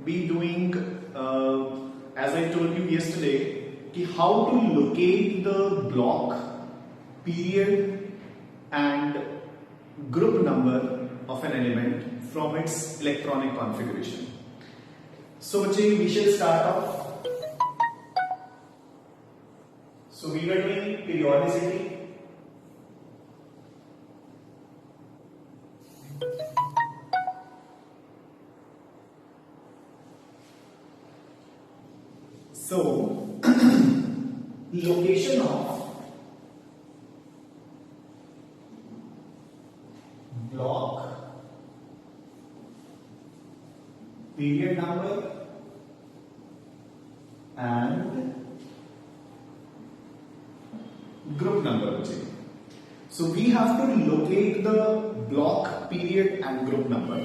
be doing, as I told you yesterday, how to locate the block, period and group number of an element from its electronic configuration. So we shall start off. So we were doing periodicity. So location of block, period number and group number. So we have to locate the block, period and group number.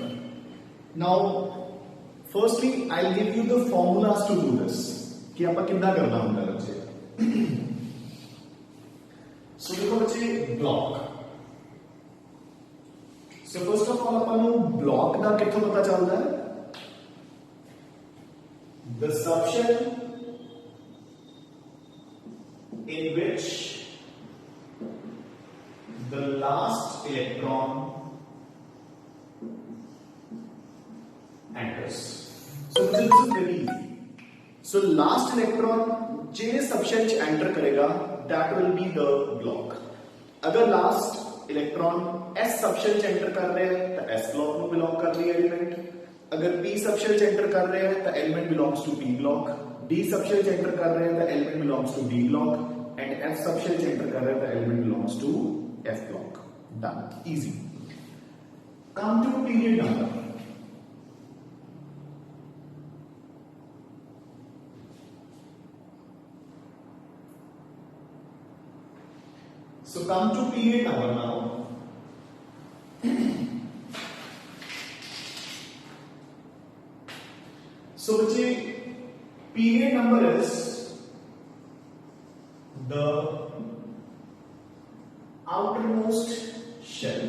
Now firstly I'll give you the formulas to do this. कि आपका कितना करना होगा बच्चे. So देखो बच्चे block. So first of all upon block का कितना पता चलता है? The subshell in which the last electron enters. So this is very easy. So last electron J subshell enter करेगा, that will be the block. अगर last electron S subshell enter कर रहे हैं तो S block में belong कर रही है element. अगर P subshell enter कर रहे हैं तो element belongs to P block. D subshell enter कर रहे हैं तो element belongs to D block. And F subshell enter कर रहे हैं तो element belongs to F block. Done. Easy. Come to period number. So come to period number now. So period number is the outermost shell.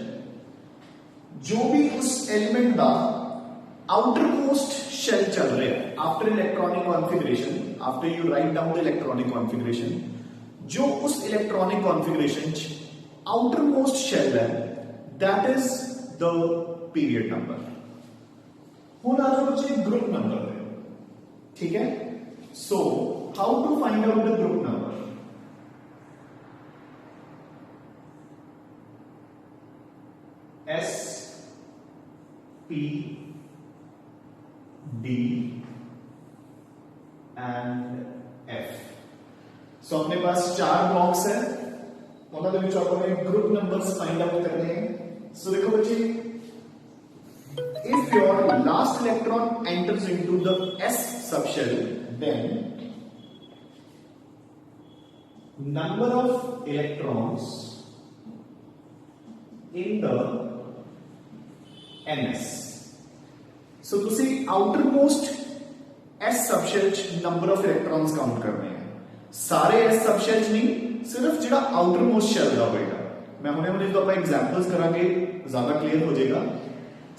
जो भी उस element का outermost shell चल रहा है after electronic configuration, after you write down the electronic configuration, जो उस electronic configuration outermost shell है, that is the period number. होना जो बच्चे ग्रुप नंबर है. ठीक है. So how to find out the group number? S P D and F. So अपने पास 4 ब्लॉक्स हैं, उन्होंने भी हमें ग्रुप नंबर्स फाइंड आउट करने हैं. सो देखो बच्चे, if your last electron enters into the S subshell, then number of electrons in the NS. So तुसी outermost S subshell number of electrons count करने हैं. सारे एस सबशेल्स नहीं, सिर्फ जो आउटरमोस्ट शेल का होगा. मैं हुणे तो आप एग्जांपल्स करांगे, ज्यादा क्लियर हो जाएगा.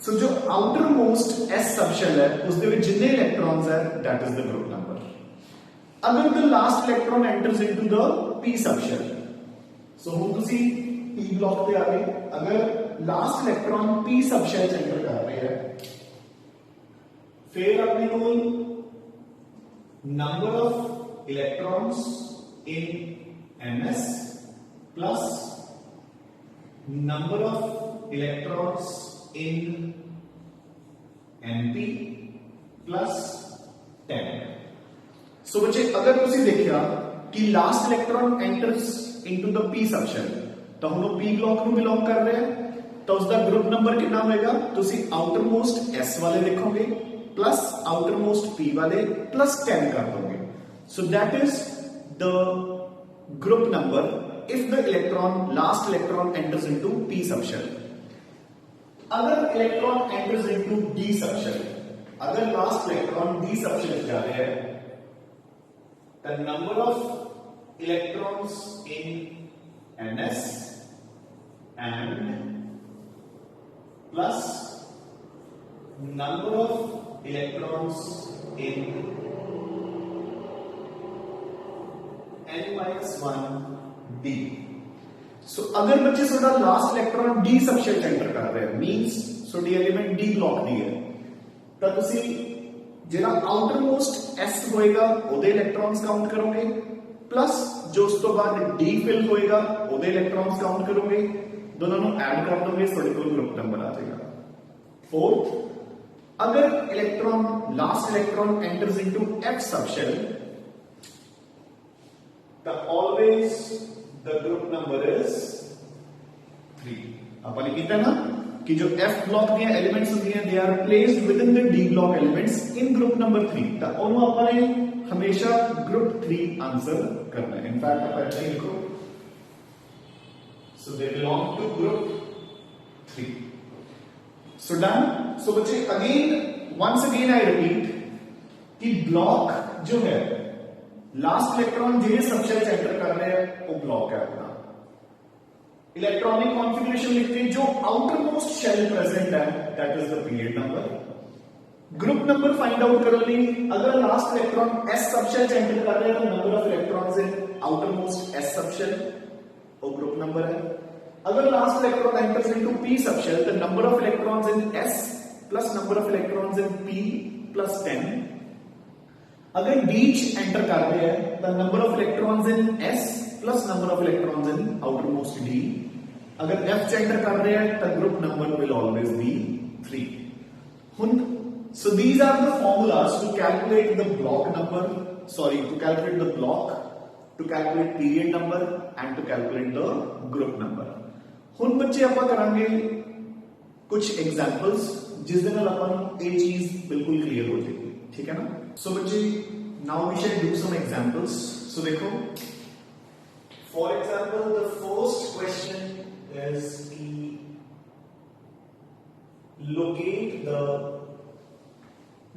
सो जो आउटरमोस्ट एस सबशेल है उसके विच जितने इलेक्ट्रॉन्स है, that is the group number. अगर the last electron enters into the P subshell, so हम तुसी पी ब्लॉक पे आ गए. अगर last electron P subshell enter कर रहे हैं, फिर अपने को number of electrons in MS plus number of electrons in NP plus 10. So बच्चे अगर तुसी देखिया कि last electron enters into the P subshell, तो हम लोग P ब्लॉक में बिलोंग कर रहे हैं, तो उसका ग्रुप नंबर कितना होगा? तुसी आउटरमोस्ट S वाले देखोगे प्लस आउटरमोस्ट P वाले प्लस 10 कर दोगे. So that is the group number if the last electron enters into P subshell. अगर electron enters into D subshell, अगर last electron D subshell जा रहे हैं, the number of electrons in NS and plus number of electrons in n-1 d. सो अगर बच्चे थोड़ा last electron D subshell enter कर रहे हैं means so D element D block दी है ਤਾਂ ਤੁਸੀਂ ਜਿਹੜਾ ਆਊਟਰ ਮੋਸਟ s ਹੋਏਗਾ ਉਹਦੇ ਇਲੈਕਟ੍ਰॉन्स ਕਾਊਂਟ ਕਰੋਗੇ प्लस जो उस तो बाद डी फिल होएगा ਉਹਦੇ ਇਲੈਕਟ੍रॉन्स काउंट करोगे दोनों ਨੂੰ ऐड कर दोगे ਤੁਹਾਡੇ ਕੋਲ ग्रुप नंबर आ जाएगा. फोर्थ अगर electron last electron enters into f subshell तो always the group number is 3. अपन ने किया ना कि जो f ब्लॉक दी एलिमेंट्स होंगे they are placed within the d block elements in group number 3 तो ਉਹਨੂੰ ਆਪਾਂ ਨੇ हमेशा ग्रुप 3 आंसर करना है. इनफैक्ट आप ऐसे ही लिखो so they belong to group 3. So done. So बच्चे again once again I repeat कि ब्लॉक जो है लास्ट इलेक्ट्रॉन जो सबशेल एंटर कर रहे हैं वो ब्लॉक है अपना. इलेक्ट्रॉनिक कॉन्फ़िगरेशन लिखते हैं जो आउटर मोस्ट शेल प्रेजेंट है that is the period number. Group number find out कर ली. अगर last electron s subshell enter कर रहे हैं तो number of electrons in outer most s subshell वो ग्रुप नंबर है. अगर last electron enters into p subshell the number of electrons in s plus number of electrons in p plus 10. अगर बीच enter कर रहे हैं the number of electrons in s plus number of electrons in outer most d. अगर f enter कर रहे हैं तो group number will always be 3. So these are the formulas to calculate the block number, sorry, to calculate the block, to calculate period number and to calculate the group number. हुन बच्चे ਆਪਾਂ ਕਰਾਂਗੇ कुछ examples जिस दिन अपन ये चीज बिल्कुल क्लियर हो जाएगी. ठीक है ना. सो बच्चे now we shall do some examples. So देखो for example the first question is की locate the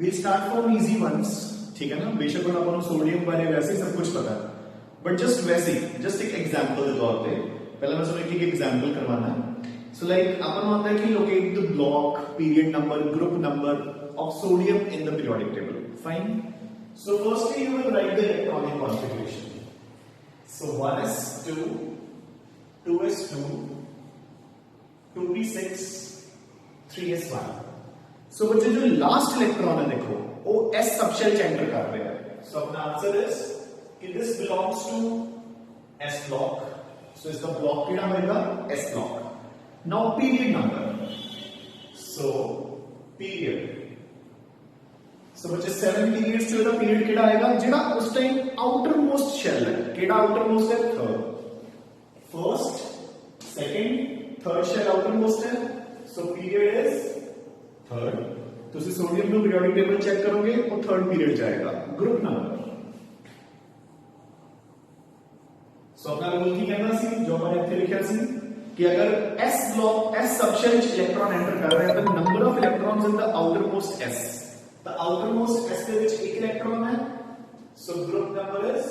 we'll start from easy ones. ठीक है ना. बेशक अपन को सोडियम बारे वैसे सब कुछ पता है बट जस्ट वैसे जस्ट एक एग्जांपल के तौर पे पहले मैं सोचा कि एक एग्जांपल करवाना है. सो लाइक अपन मानते हैं कि locate the block period number group number of sodium in the periodic table. Fine. So firstly you will write the electronic configuration. So 1s2 2s2 2p6 3s1. सो बच्चे जो लास्ट इलेक्ट्रॉन है देखो वो s subshell enter कर रहे हैं. So अपना answer is कि this belongs to s block. So इसका ब्लॉक केड़ा होगा s block. Now period number. So period. So बच्चे 7 पीरियड्स जो पीरियड केड़ा आएगा जेड़ा उस टाइम आउटर मोस्ट शेल है. केड़ा आउटर मोस्ट है third. First second third shell outer most है. So period is third. तो सोडियम ਨੂੰ पीरियोडिक टेबल चेक करोगे वो थर्ड पीरियड जाएगा. Group number. सो अपना रूल की कहना सी जो मैंने ਇੱਥੇ लिखा सी कि अगर s block s subshell electron enter कर रहे हैं तो number of electrons in the outermost s. The outermost s ਦੇ ਵਿੱਚ एक इलेक्ट्रॉन है. So group number is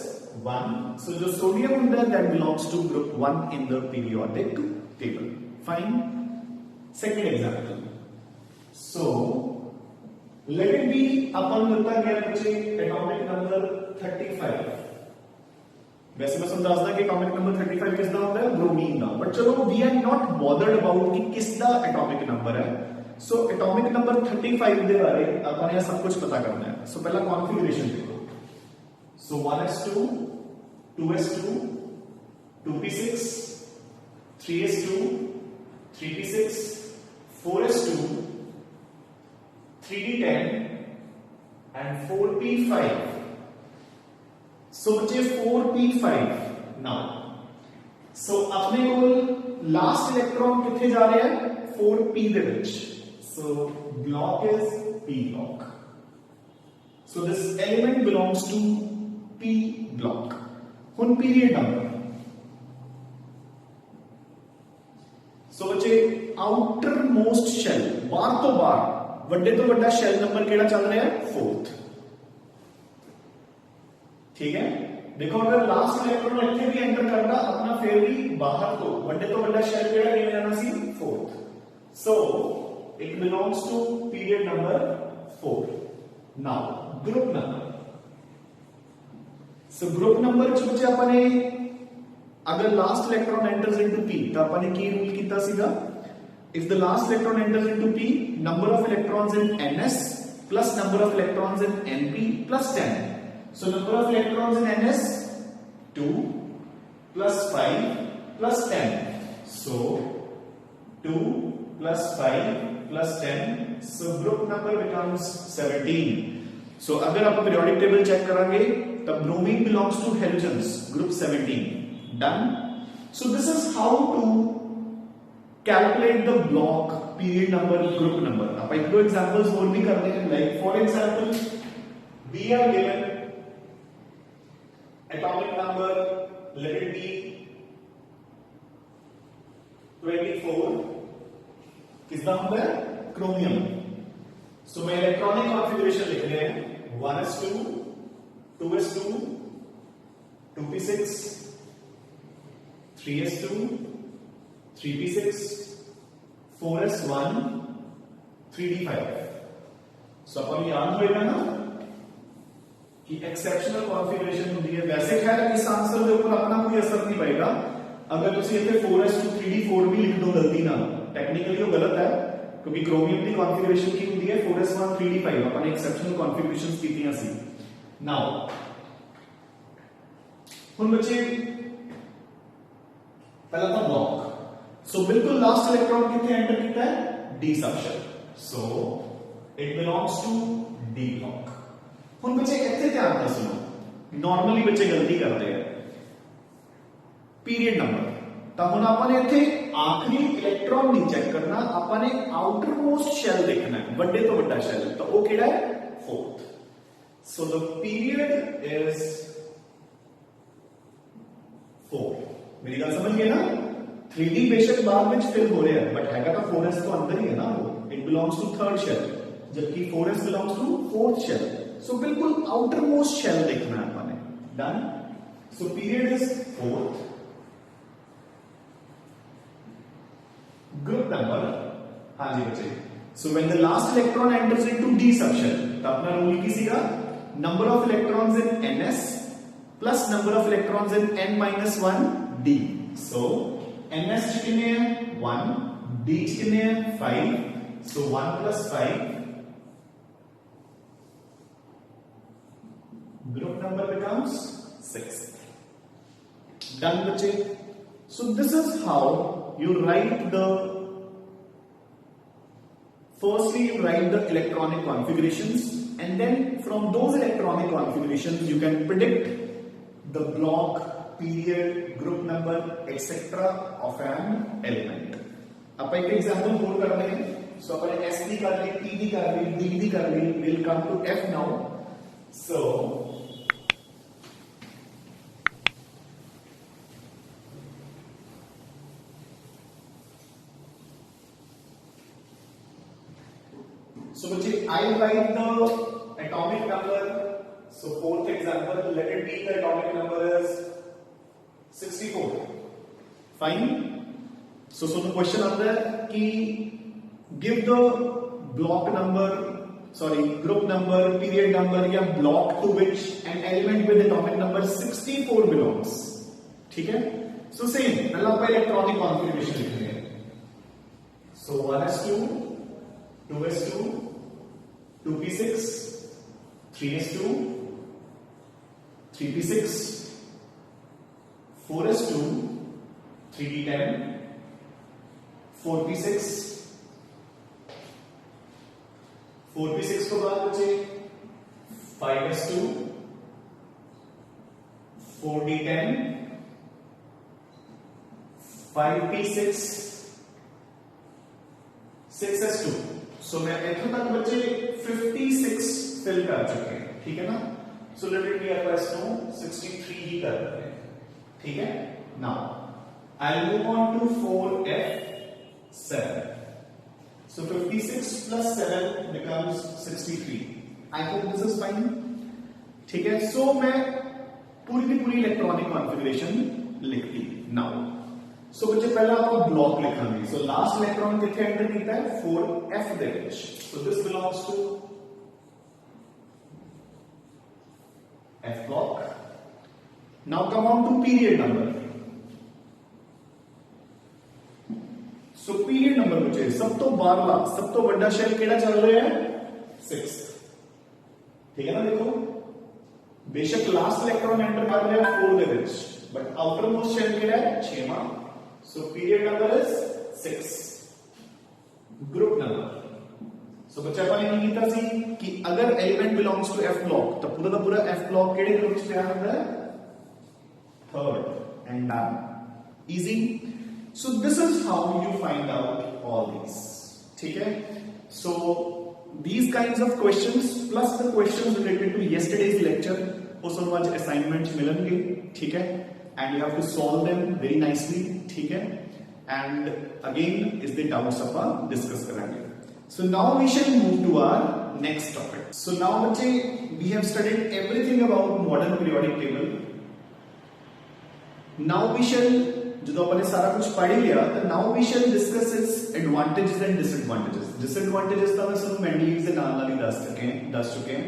1. So जो सोडियम ਹੁੰਦਾ that belongs to group 1 in the periodic table. Fine. Second example. So let it be अपन मिलता गया बच्चे एटॉमिक नंबर 35. वैसे मैं समझाता कि एटॉमिक नंबर 35 किसदा होता है ब्रोमीन का. बट चलो we are not bothered about कि किसदा एटॉमिक नंबर है. सो एटॉमिक नंबर 35 दे बारे अपन ने सब कुछ पता करना है. सो पहला कॉन्फ़िगरेशन देखो. सो 1s2 2s2 2p6 3s2 3p6 4s2 3d10 and 4p5. So बच्चे 4p5. now so अपने को लास्ट इलेक्ट्रॉन कितने जा रहे हैं 4p ਦੇ ਵਿੱਚ. so block is p block. so this element belongs to p block. ਹੁਣ पीरियड नंबर. so बच्चे आउटर मोस्ट शेल बाहर तो बाहर ਵੱਡੇ ਤੋਂ ਵੱਡਾ ਸ਼ੈਲ ਨੰਬਰ ਕਿਹੜਾ ਚੱਲ ਰਿਹਾ ਹੈ 4th. ठीक है. देखो अगर लास्ट इलेक्ट्रॉन ਇੱਥੇ भी एंटर करता अपना फिर भी बाहर तो ਵੱਡੇ ਤੋਂ ਵੱਡਾ ਸ਼ੈਲ ਕਿਹੜਾ ਕਿਵੇਂ ਜਾਣਾ ਸੀ 4th. so it belongs to period number 4. Now group number, so group number च बच्चे अपने अगर last electron enters into P तो अपने की रूल कीता सीगा, if the last electron enters into p, number of electrons in ns plus number of electrons in np plus 10. So number of electrons in ns 2 plus 5 plus 10. So 2 plus 5 plus 10. So group number becomes 17. So अगर आप periodic table check करेंगे तब bromine belongs to halogens, group 17. Done. So this is how to calculate the block period number group number. आप एक दो examples और भी करते हैं, like for example we are given atomic number, let it be 24. किसका नंबर है? Chromium. So मैं इलेक्ट्रॉनिक कॉन्फ़िगरेशन लिख रहे हैं 1s2 2s2 2p6 3s2 3p6 4s1 3d5. सो अपन याद होएगा ना कि एक्सेप्शनल कॉन्फ़िगरेशन होती है. वैसे खैर इस आंसर के ऊपर अपना कोई असर नहीं पड़ेगा अगर तुम इतने 4s2 3d4 भी लिख दो गलती ना, टेक्निकली वो गलत है क्योंकि क्रोमियम की कॉन्फ़िगरेशन की होती है 4s1 3d5. अपन एक्सेप्शनल कॉन्फ़िगरेशंस कीतियां सी. नाउ हुन बच्चे पहला था ब्लॉक. सो बिल्कुल लास्ट इलेक्ट्रॉन कितने एंटर किया है? D subshell. So it belongs to d block. हुन बच्चे इतने ध्यान से सुनो, नॉर्मली बच्चे गलती करते हैं पीरियड नंबर. तो हुन आपने इथे आखिरी इलेक्ट्रॉन नहीं चेक करना, आपने आउटर मोस्ट शेल देखना है, बड़े तो बड़ा शेल. तो वो केड़ा है? Fourth. So the period is 4. मेरी गल समझ गए ना? 3D बेशक बाद में फिल हो रहा है बट हैगा तो 4s तो अंदर ही है ना वो. It belongs to third shell जबकि 4s belongs to fourth shell. So बिल्कुल आउटर मोस्ट शेल देखना है अपने. Done. So period is 4th. Group number, हाँ जी बच्चे. So when the last electron enters into D subshell तो अपना रूल की सीगा number of electrons in ns plus number of electrons in n-1 d. So ns कितने हैं? 1. d कितने हैं? 5. सो 1 plus 5. Group number becomes 6. Done बच्चे. So this is how you write the, firstly you write the electronic configurations and then from those electronic configurations you can predict the block, period, group number, etc. of an element. अब एक example बोल करते हैं. सो अपन S भी कर ली, T भी कर ली, D भी कर ली. We'll come to F now. So बच्चे I write the atomic number. So fourth example, let it be the atomic number is 64. Fine. So the question आता है कि give the block number, sorry, group number, period number या block to which an element with atomic number 64 belongs. ठीक है? So same, पहला आप electronic configuration लिख रहे हैं. So 1s2, 2s2, 2p6, 3s2, 3p6, 4s2, 3d10, 4p6, 4p6 को बाद बचे 5s2, 4d10, 5p6, 6s2. सो मैं इथों तक बच्चे 56 फिल कर चुके हैं. ठीक है ना? सो लेट इट बी अपना इसको 63 ही कर देते हैं. ठीक है? Now I will move on to 4f7. So 56 plus 7 becomes 63. I hope this is fine. ठीक है? सो मैं पूरी की पूरी इलेक्ट्रॉनिक कॉन्फ़िगरेशन लिख दी. नाउ सो बच्चे पहला आप ब्लॉक लिखेंगे. सो लास्ट इलेक्ट्रॉन कितने एंटर किया है? 4f दे विच. So this belongs to F block. Now come on to period number. So period number which is सब तो बारवा सब तो बड़ा शेल केड़ा चल रहा है 6th, ठीक है ना। देखो बेशक लास्ट इलेक्ट्रॉन एंटर कर रहा है 4 ਦੇ ਵਿੱਚ, बट आउटर मोस्ट शेल केड़ा है 6वां। So period number is 6। Group number, so बच्चा अपन ने कीता सी कि अगर element belongs to F block तो पूरा का पूरा एफ ब्लॉक केड़े ग्रुप च पिया होता है 3rd and done, easy. So this is how you find out all these, ठीक है। सो these kinds of questions plus the questions related to yesterday's lecture वो सब आज assignments मिलेंगे, ठीक है, and you have to solve them very nicely, ठीक है, and again is the doubts upon discuss करेंगे। So now we shall move to our next topic। So now बच्चे we have studied everything about modern periodic table। Now we shall जो अपन ने सारा कुछ पढ़ लिया तो now we shall discuss its advantages and disadvantages. Disadvantages तो मैं सब मेंडलीव से नाल ही दस चुके हैं,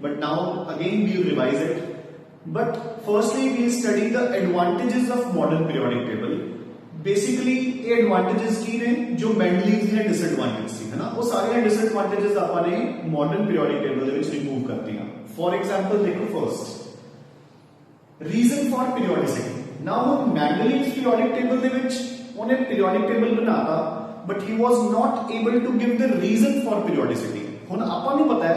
but now again we revise it. But firstly we study the advantages of modern periodic table. Basically ये एडवांटेजेस की ने जो मेंडलीव ने डिसएडवांटेज सी है ना, वो सारे डिसएडवांटेजेस अपन ने मॉडर्न पीरियोडिक टेबल दे विच रिमूव कर दिया। फॉर एग्जांपल देखो first reason for periodicity. Now Mendeleev's periodic table ਦੇ ਵਿੱਚ ਉਹਨੇ periodic table ਬਣਾਤਾ, but he was not able to give the reason for periodicity। ਹੁਣ ਆਪਾਂ ਨੂੰ ਪਤਾ ਹੈ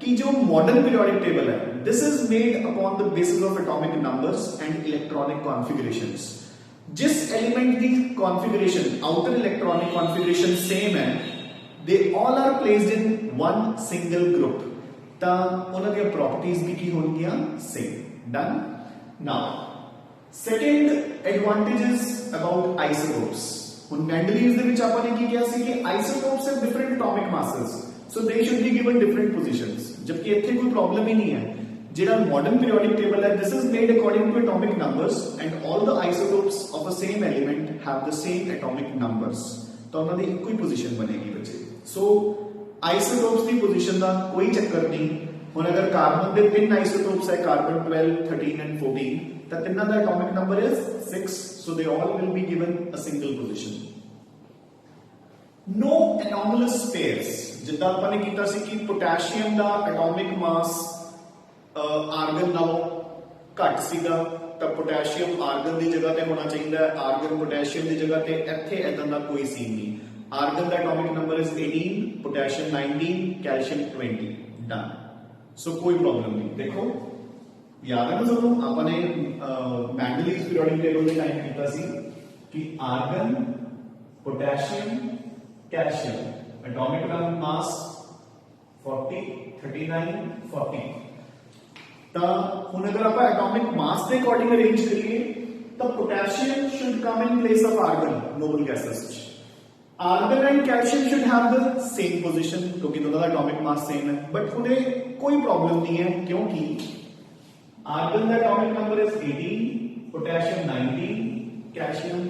कि जो modern periodic table है this is made upon the basis of atomic numbers and electronic configurations। जिस element की configuration outer electronic configuration same है they all are placed in one single group ਤਾਂ ਉਹਨਾਂ ਦੀਆਂ properties भी की होंगियां same। done। now second advantages about isotopes. हुन मेंडलीव्स दे विच आपने की किया सी कि isotopes have different atomic masses, so they should be given different positions, जबकि इत्थे कोई प्रॉब्लम ही नहीं है। जेड़ा मॉडर्न पीरियोडिक टेबल है this is made according to atomic numbers and all the isotopes of a same element have the same atomic numbers, तो उन्हां दी इक्को ही पोजीशन बनेगी बच्चे। सो आइसोटोप्स दी पोजीशन दा कोई चक्कर नहीं। हुन अगर कार्बन दे 3 आइसोटोप्स है, carbon 12, 13 and 14, the tinna the atomic number is 6, so they all will be given a single position। no anomalous pairs, जिद्दां आपां ने कीता सी कि पोटेशियम दा एटॉमिक मास आर्गन नालों घट सीगा तां पोटेशियम आर्गन दी जगह ते होना चाहिए, आर्गन पोटेशियम दी जगह ते इत्थे इदां दा कोई सीन नहीं। आर्गन दा atomic number is 18, potassium 19, calcium 20, done. So कोई प्रॉब्लम नहीं। देखो याद है ना सबको आपने मेंडलीव्स पीरियोडिक टेबल में टाइम किया सी कि argon potassium calcium atomic mass 40, 39, 40 ता हुन अगर आप एटॉमिक मास के अकॉर्डिंग अरेंज करिए तो potassium should come in place of argon noble gases. Argon and calcium should have the same position क्योंकि दोनों का एटॉमिक मास सेम है, बट उन्हें कोई प्रॉब्लम नहीं है क्योंकि आर्गन का atomic number is 18, potassium 19, calcium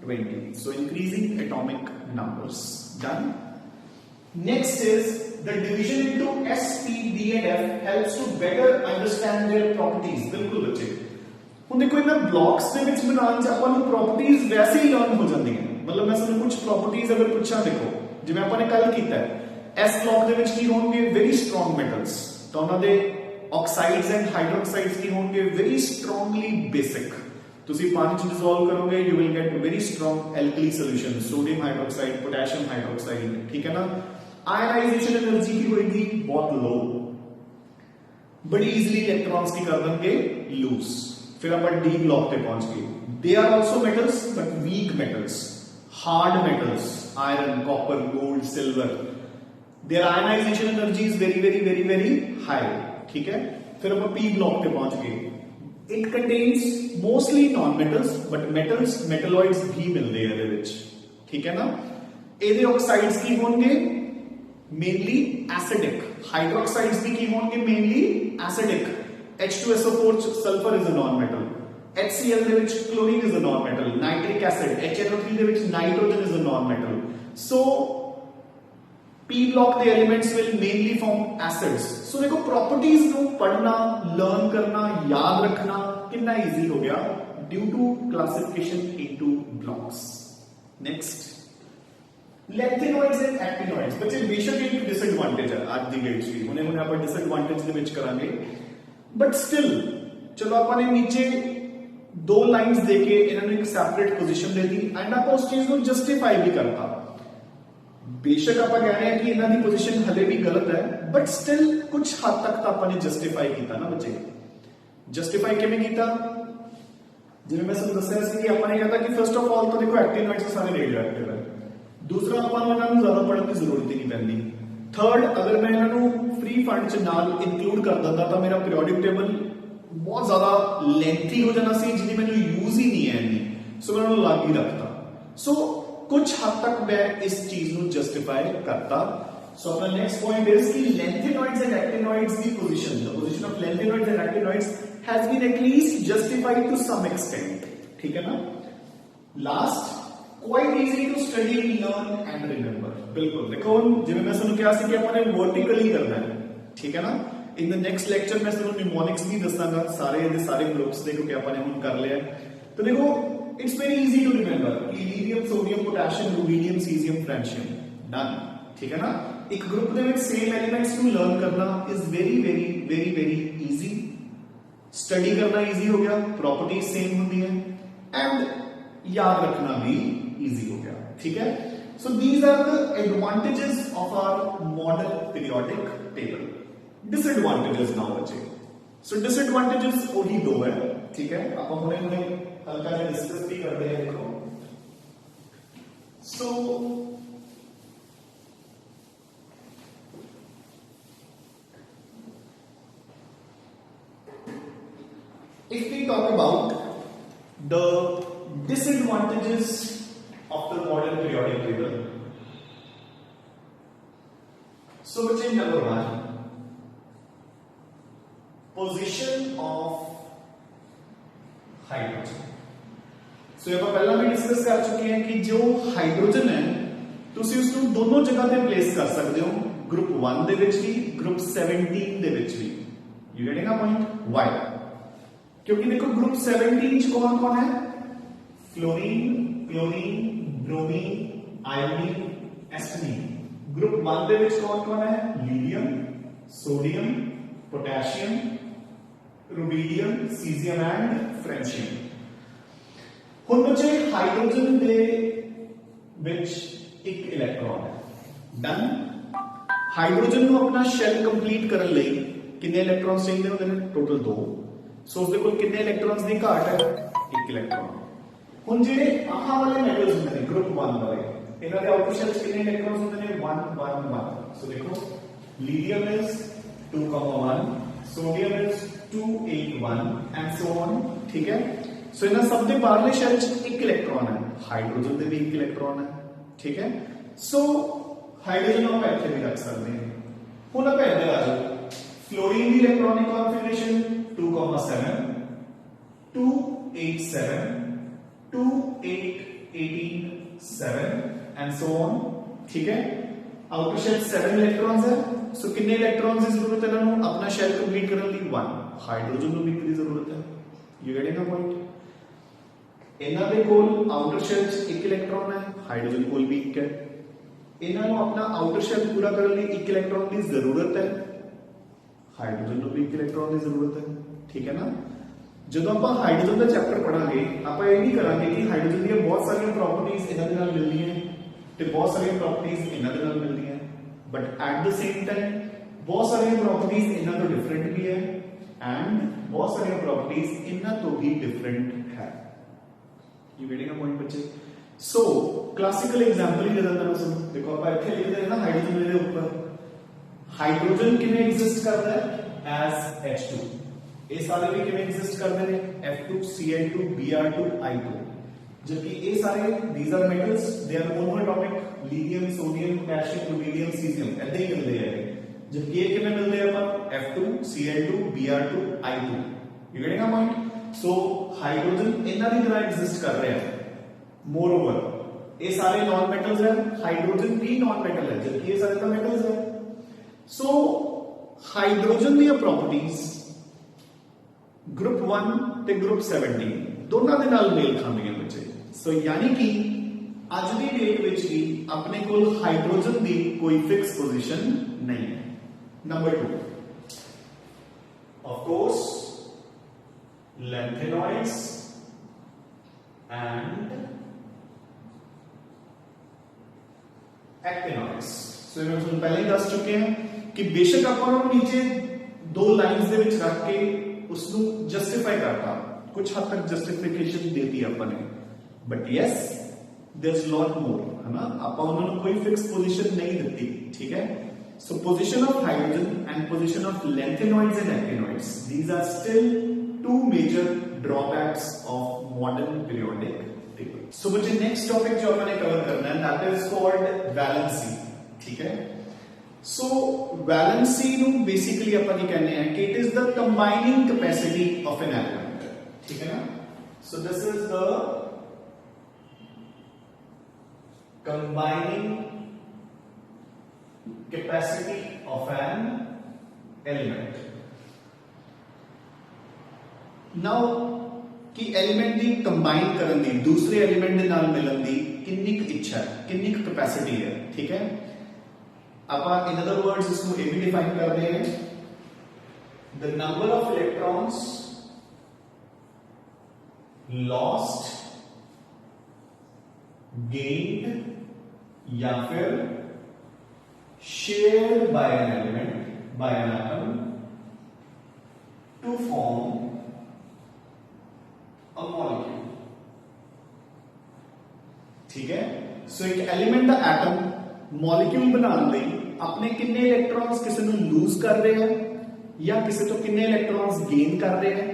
20, so increasing atomic numbers। done। next is the division into S, P, D and F helps to better understand their properties। बिल्कुल बच्चे ਹੁਣ देखो इन्हां ब्लॉक्स ਦੇ ਵਿੱਚ ਬਣਾਉਣ ਚ ਆਪਾਂ ਨੂੰ ਪ੍ਰੋਪਰਟੀਜ਼ ਵੈਸੇ ਹੀ ਲਰਨ ਹੋ ਜਾਂਦੀਆਂ। मतलब मैं ਤੁਹਾਨੂੰ ਕੁਝ ਪ੍ਰੋਪਰਟੀਜ਼ ਅਗਰ ਪੁੱਛਾਂ, ਦੇਖੋ ਜਿਵੇਂ ਆਪਾਂ ਨੇ ਕੱਲ ਕੀਤਾ ਹੈ S ਬਲੌਕ ਦੇ ਵਿੱਚ ਕੀ ਹੋਣਗੇ ਵੈਰੀ ਸਟਰੋਂਗ ਮੈਟਲਸ, ਤਾਂ ਉਹਨਾਂ ਦੇ ऑक्साइड्स एंड हाइड्रोक्साइड्स की होंगे वेरी स्ट्रांगली बेसिक। तुसी पानी च डिसॉल्व करोगे you will get very strong alkali solution, sodium hydroxide, potassium hydroxide, ठीक है ना। आयनाइजेशन एनर्जी की होगी बहुत लो, बड़ी इजीली इलेक्ट्रॉन्स की कर देंगे लूज। फिर अपन डी ब्लॉक पे पहुंच गए। They are also metals but weak metals, hard metals, iron, copper, gold, silver, their ionization energy is very very very very high, ठीक है। फिर हम पी ब्लॉक पे पहुंच गए। It contains mostly non metals but metals metalloids भी मिलते हैं ਇਹਦੇ ਵਿੱਚ, ठीक है ना। ਇਹਦੇ ऑक्साइड्स की होंगे मेनली एसिडिक, हाइड्रोक्साइड्स भी की होंगे mainly acidic. H2SO4 sulphur is a non metal, HCl ਦੇ ਵਿੱਚ chlorine is a non metal, nitric acid HNO3 ਦੇ ਵਿੱਚ nitrogen is a non metal. So P block ਦੇ elements will mainly form acids. So देखो properties ਨੂੰ ਪੜਨਾ, learn करना, याद रखना कितना easy हो गया due to classification into blocks. Next, lengthenoids and actinoids. बच्चे बेशक एक disadvantage है आज दी गई चीज, हुने हुने ਆਪਾਂ disadvantage ਦੇ ਵਿੱਚ ਕਰਾਂਗੇ, but still चलो ਆਪਾਂ ने नीचे दो लाइंस देके इन्होंने एक separate position they the and आप उस चीज को जस्टिफाई भी करता। बेशक आप कह रहे हैं कि इन्हों की पोजीशन हले भी गलत है, बट स्टिल कुछ हद तक तो आपने जस्टिफाई किया ना बच्चे। जस्टिफाई किवें किया? जिवें मैं तुहानूं दस्सिया सी कि आपने कहता कि फर्स्ट ऑफ ऑल तो देखो एक्टिनोइड्स सारे रेडियो एक्टिव है। दूसरा आपको इन्होंने ज्यादा पढ़ने की जरूरत ही नहीं पैंदी। थर्ड, अगर मैं इन्होंने फ्री फंड च नाल इंक्लूड कर दिता तो मेरा पीरियोडिक टेबल बहुत ज्यादा लेंथी हो जाना सी, जिन्हें मैंने यूज ही नहीं है इन्नी, सो मैं उन्होंने लाग ही रखता। सो कुछ हद तक मैं इस चीज को जस्टिफाई करता। सो अपना नेक्स्ट पॉइंट इज कि lengthenoids and actinoids की position, the position of lengthenoids and actinoids has been at least justified to some extent, ठीक है ना। Last, quite easy to study, learn and remember. बिल्कुल देखो जिवें मैं तुहानूं कहा सी कि आपने वर्टिकली करना है, ठीक है ना। इन द नेक्स्ट लेक्चर मैं तुहानूं निमोनिक्स भी दसांगा सारे ग्रुप्स दे, क्योंकि आपने हुण कर लिया। तो देखो it's very easy to remember कि lithium, sodium, potassium, rubidium, caesium, francium, done, ठीक है ना। एक ग्रुप दे विच सेम एलिमेंट्स नूं लर्न करना is very very very very easy. Study करना इजी हो गया, प्रॉपर्टीज सेम होंदी है एंड याद रखना भी इजी हो गया, ठीक है। So these are the advantages of our model periodic table. Disadvantages now बच्चे, सो डिसएडवांटेजेस वही दो है, ठीक है। आप हुणे हुणे हल्का सा डिस्कस भी करते हैं। देखो सो if we talk about the disadvantages of the modern periodic table, so which is number one, position of hydrogen. So आप पहला भी डिस्कस कर चुके हैं कि जो हाइड्रोजन है तुसी उसको दोनों जगह पे प्लेस कर सकते हो, ग्रुप 1 दे विच भी, ग्रुप 17 दे विच भी। You getting a point? Why? क्योंकि देखो ग्रुप 17 च कौन कौन है? Fluorine, chlorine, bromine, iodine, astatine. Group 1 दे विच कौन कौन है? Lithium, sodium, potassium, rubidium, caesium and francium. हुण बच्चे हाइड्रोजन दे विच एक इलेक्ट्रॉन है, डन। हाइड्रोजन को अपना शेल कंप्लीट करने लई कितने इलेक्ट्रॉन्स चाहिए होंगे ने? टोटल 2। सो उसदे कोल कितने इलेक्ट्रॉन्स दी घाट है? 1 इलेक्ट्रॉन। हुण जेडे आह वाले मेटल्स होंगे ने ग्रुप 1 वाले, इन्हां दे आउटर शेल च कितने इलेक्ट्रॉन्स होंगे ने? 1 1 1। सो देखो lithium is 2,1, sodium is 2 8 1 and so on, ठीक है। सो इन्हां सब दे बाहरले शेल च 1 इलेक्ट्रॉन है, हाइड्रोजन दे भी 1 इलेक्ट्रॉन है, ठीक है। सो हाइड्रोजन आप इत्थे भी रख सकते हैं। हुण आप इधर आ जाओ, fluorine the electronic configuration 2,7 2 8 7 2 8 18 7 and so on, ठीक है। आउटर शेल 7 इलेक्ट्रॉन्स है। सो कितने इलेक्ट्रॉन्स की जरूरत है इन्होंने अपना शेल कंप्लीट करने लिए? 1। हाइड्रोजन को भी की जरूरत है। You getting a point? इन्हां दे कोल आउटर शेल 1 इलेक्ट्रॉन है, हाइड्रोजन कोल भी 1 है। इन्हां नूं अपना आउटर शेल पूरा करने लिए 1 इलेक्ट्रॉन की जरूरत है, हाइड्रोजन को भी 1 इलेक्ट्रॉन की जरूरत है, ठीक है ना। ਜਦੋਂ ਆਪਾਂ ਹਾਈਡਰੋਜਨ ਦਾ ਚੈਪਟਰ ਪੜਾਂਗੇ ਆਪਾਂ ਇਹ ਨਹੀਂ ਕਰਾਂਗੇ ਕਿ ਹਾਈਡਰੋਜਨ ਦੀਆਂ ਬਹੁਤ ਸਾਰੀਆਂ ਪ੍ਰੋਪਰਟੀਆਂ ਇਹਨਾਂ ਦੇ ਨਾਲ ਮਿਲਦੀਆਂ ਤੇ ਬਹੁਤ ਸਾਰੀਆਂ ਪ੍ਰੋਪਰਟੀਆਂ ਇਹਨਾਂ ਦੇ ਨਾਲ ਮਿਲਦੀਆਂ, but at the same time ਬਹੁਤ ਸਾਰੀਆਂ ਪ੍ਰੋਪਰਟੀਆਂ ਇਹਨਾਂ ਤੋਂ ਡਿਫਰੈਂਟ ਵੀ ਹੈ ਐਂਡ ਬਹੁਤ ਸਾਰੀਆਂ ਪ੍ਰੋਪਰਟੀਆਂ ਇਹਨਾਂ ਤੋਂ ਵੀ ਡਿਫਰੈਂਟ ਹੈ। ਯੂ ਗੈਟਿੰਗ ਅ ਪੁਆਇੰਟ ਬੱਚੇ? ਸੋ ਕਲਾਸਿਕਲ ਐਗਜ਼ਾਮਪਲ ਹੀ ਦੇ ਦਿੰਦਾ ਮੈਂ ਤੁਹਾਨੂੰ। ਦੇਖੋ ਆਪਾਂ ਇੱਥੇ ਲਿਖਦੇ ਹਾਂ ਨਾ ਹਾਈਡਰੋਜਨ ਦੇ ਉੱਪਰ ਹਾਈਡਰੋਜਨ ਕਿਵੇਂ ਐਗਜ਼ਿਸਟ ਕਰਦਾ ਹੈ ਐਜ਼ H2, ये सारे भी किवें एग्जिस्ट करते हैं F2 Cl2 Br2 I2, जबकि ये सारे these are metals, they are monoatomic, lithium, sodium, potassium, rubidium, cesium ऐसे ही मिलते हैं, जबकि ये किवें मिलते हैं अपन F2 Cl2 Br2 I2। you getting a point? so hydrogen इन्हां दी तरह एग्जिस्ट कर रहे हैं। moreover ये सारे नॉन मेटल्स है, हाइड्रोजन भी नॉन मेटल है जबकि ये सारे तो मेटल्स है। सो हाइड्रोजन ਦੀਆਂ प्रॉपर्टीज ग्रुप 1 ਤੇ ग्रुप 17 ਦੋਨਾਂ ਦੇ ਨਾਲ ਮੇਲ ਖਾਂਦੀਆਂ ਬੱਚੇ। ਸੋ ਯਾਨੀ ਕਿ ਅੱਜ ਦੀ ਡੇਟ ਵਿੱਚ ਵੀ ਆਪਣੇ ਕੋਲ ਹਾਈਡਰੋਜਨ ਦੀ ਕੋਈ ਫਿਕਸ ਪੋਜੀਸ਼ਨ ਨਹੀਂ ਹੈ। Number 2 of course lanthanoids and actinoids। सो मैं ਤੁਹਾਨੂੰ ਪਹਿਲੇ ਹੀ ਦੱਸ ਚੁੱਕੇ ਹਾਂ ਕਿ ਬੇਸ਼ੱਕ ਆਪਾਂ ਨੂੰ ਨੀਚੇ ਦੋ ਲਾਈਨਸ ਦੇ ਵਿੱਚ ਰੱਖ ਕੇ ਉਸ ਨੂੰ ਜਸਟੀਫਾਈ ਕਰਤਾ, ਕੁਝ ਹੱਦ ਤੱਕ ਜਸਟੀਫਿਕੇਸ਼ਨ ਦੇਤੀ ਆਪਾਂ ਨੇ, but yes there is lot more, है ना। ਆਪਾਂ ਉਹਨਾਂ ਨੂੰ ਕੋਈ ਫਿਕਸ ਪੋਜੀਸ਼ਨ ਨਹੀਂ ਦਿੱਤੀ, ਠੀਕ ਹੈ। So position of hydrogen and position of lanthanoids and actinoids, these are still two major drawbacks of modern periodic table। So बच्चे next topic जो अपने cover करना है that is called valency, ठीक है। So valency ਨੂੰ basically अपन ये कहने हैं कि it is the combining capacity of an element, ठीक है ना। So this is the combining capacity of an element। now कि एलिमेंट दी कंबाइन करन दी दूसरे एलिमेंट दे नाल मिलन दी कितनी इच्छा है, कितनी कैपेसिटी है, ठीक है। ਆਪਾਂ इन अदर वर्ड्स इसको ये भी डिफाइन कर रहे हैं, the number of electrons lost, gained या फिर shared by an element, by an atom to form a molecule, ठीक है। सो एक एलिमेंट का एटम मॉलिक्यूल बनाने ਲਈ अपने कितने इलेक्ट्रॉन्स किसी ਨੂੰ लूज कर रहे हैं या किसी तो कितने इलेक्ट्रॉन्स गेन कर रहे हैं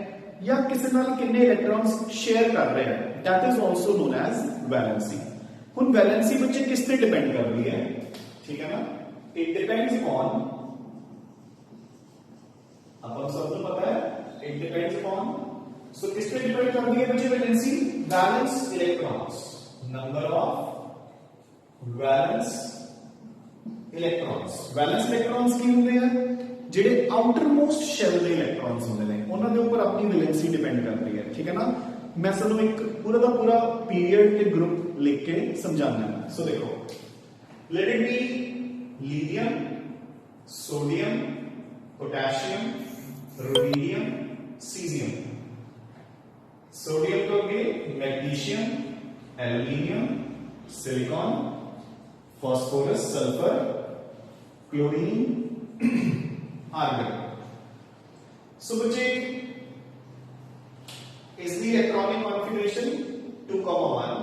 या किसी ਨਾਲ कितने इलेक्ट्रॉन्स शेयर कर रहे हैं, that is also known as valency. ਹੁਣ वैलेंसी बच्चे किस पे डिपेंड कर रही है, ठीक है ना। इट डिपेंड्स ऑन, अपन सबको पता है इट डिपेंड्स ऑन, सो किस पे डिपेंड कर रही है बच्चे valency, valence electrons, number of valence electrons. Valence electrons की होंगे हैं ਜਿਹੜੇ ਆਊਟਰ ਮੋਸਟ ਸ਼ੈਲ ਦੇ ਇਲੈਕਟ੍ਰॉन्स ਹੁੰਦੇ ਨੇ, ਉਹਨਾਂ ਦੇ ਉੱਪਰ ਆਪਣੀ ਵੈਲੈਂਸੀ ਡਿਪੈਂਡ ਕਰਦੀ ਹੈ, ਠੀਕ ਹੈ ਨਾ। मैं ਤੁਹਾਨੂੰ एक पूरा का पूरा पीरियड के ग्रुप लिख के समझाना है। सो देखो, let it be lithium, sodium, potassium, rubidium, caesium. Sodium तो होंगे magnesium, aluminium, silicon, phosphorus, sulphur, chlorine, argon. So बच्चे is the electronic configuration 2,1,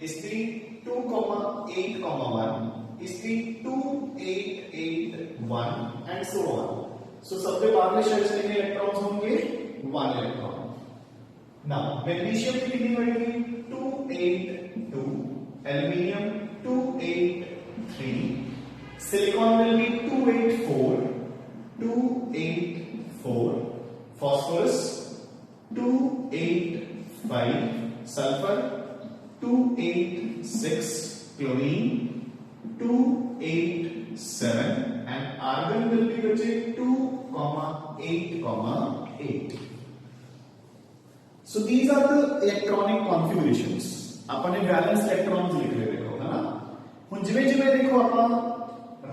is the 2,8,1, is the 2,8,8,1 and so on। so सबके बाहरले shell से कितने electrons होंगे, 1 electron. now magnesium की कितनी होगी, 2,8,2, aluminium 2,8,3, silicon will be 2,8,4, 2,8,4, phosphorus 2,8,5, sulfur 2,8,6, chlorine 2,8,7 and argon will be बच्चे 2,8,8। so these are the electronic configurations। अपन ने valence electrons लिख ले देखो, है ना। हुन जिवें जिवें देखो अपन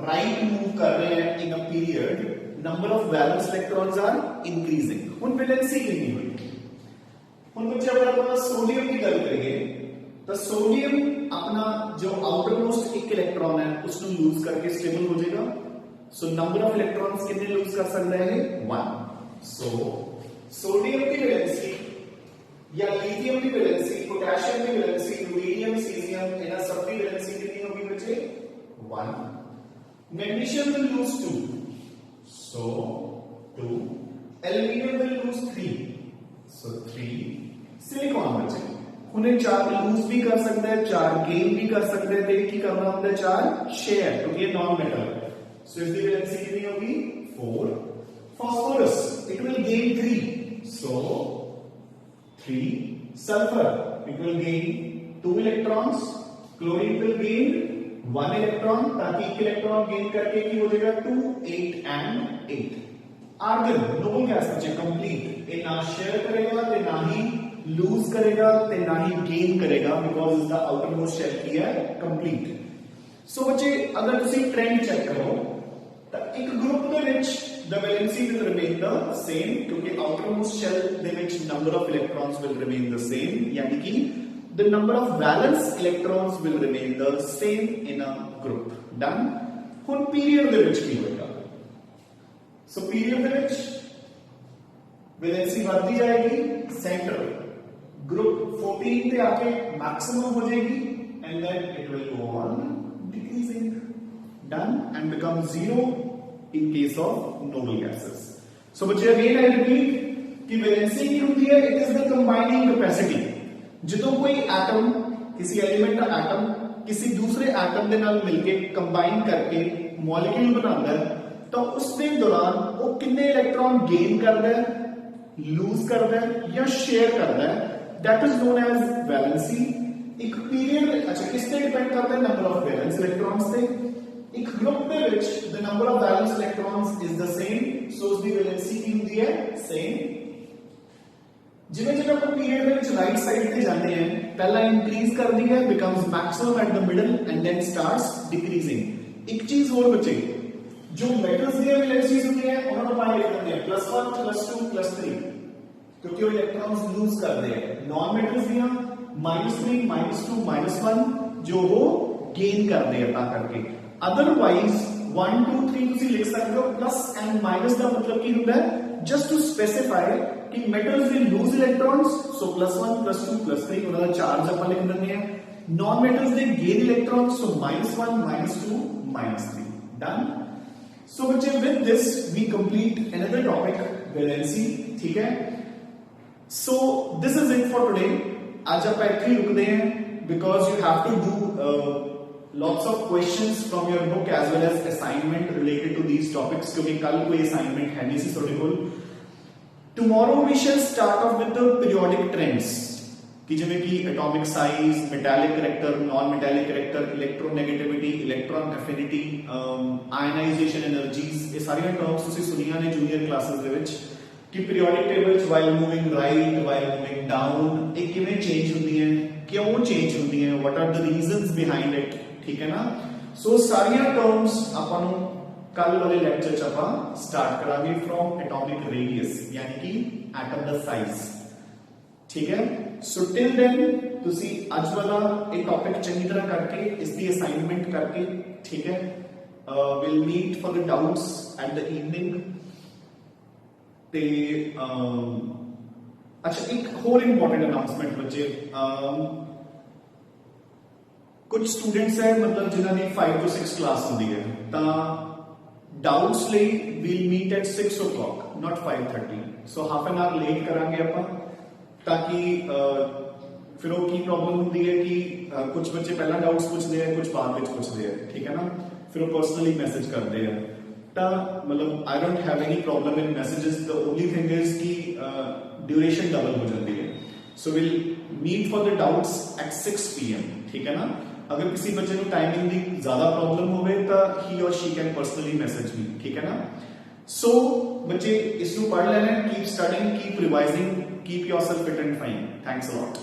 राइट मूव कर रहे हैं in a period, number of valence electrons are increasing. हुन वैलेंसी कितनी हुई, हुन बच्चे अगर अपन सोडियम की गल करिए तो सोडियम अपना जो आउटर मोस्ट एक इलेक्ट्रॉन है उसको लूज करके स्टेबल हो जाएगा। सो नंबर ऑफ इलेक्ट्रॉन्स कितने लूज कर सकता है, 1। सो सोडियम की वैलेंसी या लिथियम की वैलेंसी, पोटेशियम की वैलेंसी, रुबिडियम, सीजियम, इन सब की वैलेंसी कितनी होगी बच्चे, 1। Magnesium will lose 2, so 2, aluminium will lose 3, so 3, silicon बचे उन्हें 4 लूज भी कर सकते हैं, 4 गेन भी कर सकते हैं, एक ही करना होता है 4 शेयर, क्योंकि ये नॉन मेटल है। सो इसकी वैलेंसी कितनी होगी, 4। Phosphorus it will gain 3, so 3। Sulphur it will gain 2 electrons, chlorine will gain 1 electron, ताकि एक इलेक्ट्रॉन गेन करके की हो जाएगा 2, 8 एंड 8। आर्गन नोबल गैस बच्चे कंप्लीट, ये ना शेयर करेगा ते ना ही लूज करेगा ते ना ही गेन करेगा, because is the outer most shell की है कंप्लीट। सो बच्चे अगर तुसी ट्रेंड चेक करो तो एक ग्रुप दे विच the valency will remain the same, क्योंकि आउटर मोस्ट शेल दे विच number of electrons will remain the same, यानी कि the number of valence electrons will remain the same in a group. Done. हुन पीरियड दे विच की होएगा? सो पीरियड दे विच वैलेंसी बढ़ती जाएगी, सेंटर ग्रुप 14 पे आके मैक्सिमम हो जाएगी, and then it will go on decreasing. Done. And become 0 in case of noble gases. So बच्चे again I repeat कि वैलेंसी की होती है, it is the combining capacity। ਜਦੋਂ कोई एटम, किसी एलिमेंट का एटम किसी दूसरे एटम ਦੇ ਨਾਲ ਮਿਲਕੇ कंबाइन करके मॉलिक्यूल बनाता है, तो उसके दौरान वो कितने इलेक्ट्रॉन गेन करता है, लूज करता है या शेयर करता है, that is known as valency. एक पीरियड, अच्छा किस पे डिपेंड करता है? नंबर ऑफ वैलेंस इलेक्ट्रॉन्स पे। एक ग्रुप ਦੇ ਵਿੱਚ the number of valence electrons is the same, so उसकी वैलेंसी ਕੀ ਹੁੰਦੀ ਹੈ? सेम। ਜਿਵੇਂ ਜਿਵੇਂ ਆਪਾਂ ਪੀਰੀਅਡ ਦੇ ਵਿੱਚ ਰਾਈਟ ਸਾਈਡ ਤੇ ਜਾਂਦੇ ਹਾਂ, ਪਹਿਲਾਂ ਇੰਕਰੀਜ਼ ਕਰਦੀ ਹੈ, becomes maximum at the middle and then starts decreasing। ਇੱਕ ਚੀਜ਼ ਹੋਰ ਬੱਚੇ, ਜੋ ਮੈਟਲਸ ਦੀਆਂ ਵੈलेंसीज ਹੁੰਦੀਆਂ ਉਹਨਾਂ ਨੂੰ ਆਪਾਂ ਲਿਖ ਦਿੰਦੇ ਹਾਂ +1 +2 +3, ਕਿਉਂਕਿ ਉਹ ਇਲੈਕਟ੍ਰॉन्स ਲੂਜ਼ ਕਰਦੇ ਆ। ਨॉन ਮੈਟਲਸ ਦੀਆਂ -3 -2 -1 ਜੋ ਉਹ ਗੇਨ ਕਰਦੇ ਆ, ਤਾਂ ਕਰਕੇ अदरवाइज 1 2 3 ਤੁਸੀਂ ਲਿਖ ਸਕਦੇ ਹੋ। प्लस एंड माइनस ਦਾ मतलब ਕੀ ਹੁੰਦਾ ਹੈ? जस्ट टू स्पेसिफाई कि metals will lose electrons, so +1 +2 +3 ਉਹਨਾਂ ਦਾ ਚਾਰਜ ਆਪਾਂ ਲਿਖ ਦਿੰਦੇ ਆ। Non metals they gain electrons, so -1 -2 -3। Done. So बच्चे with this we complete another topic, valency. ठीक है, so this is it for today. आज आप ਇੱਥੇ ਰੁਕਦੇ हैं, because you have to do lots of questions from your book as well as assignment related to these topics, क्योंकि कल कोई assignment है नहीं सी थोड़े कोल। Tomorrow we shall start off with the periodic trends, कि जिਵੇਂ कि atomic size, metallic character, non-metallic character, electronegativity, electron affinity, ionization energies, ये सारियां terms ਤੁਸੀਂ ਸੁਣੀਆਂ ਨੇ junior classes ਦੇ ਵਿੱਚ, कि periodic tables while moving right, while moving down, ਇਹ ਕਿਵੇਂ change ਹੁੰਦੀ ਹੈ, क्यों change ਹੁੰਦੀ ਹੈ, what are the reasons behind it। ठीक है ना। सो सारिया टर्म्स अपन कल वाले लेक्चर च अपन स्टार्ट करांगे फ्रॉम एटॉमिक रेडियस, यानी कि एटम दा साइज। ठीक है, सो टिल देन तुसी आज वाला एक टॉपिक चंगी तरह करके इसकी असाइनमेंट करके, ठीक है, will meet for the doubts at the evening. ते अच्छा एक होर इंपॉर्टेंट अनाउंसमेंट बच्चे, कुछ स्टूडेंट्स है मतलब जिन्होंने 5 to 6 क्लास होती है, तो डाउट्स ਲਈ we'll meet at 6 o'clock, not 5:30। So half an hour late करांगे ਆਪਾਂ, ताकि फिर वो की प्रॉब्लम होती है कि कुछ बच्चे पहला डाउट्स पूछते हैं, कुछ बाद में पूछते हैं। ठीक है ना, फिर वो पर्सनली मैसेज करते हैं, तो मतलब I don't have any problem in messages. The only thing is कि ड्यूरेशन डबल हो जाती है। So will meet for the doubts at 6 PM। ठीक है ना। अगर किसी बच्चे को टाइमिंग की ज्यादा प्रॉब्लम हो तो ही और she can personally message me. ठीक है ना। सो बच्चे इसको पढ़ लेना, keep studying, keep revising, keep yourself fit and fine. Thanks a lot.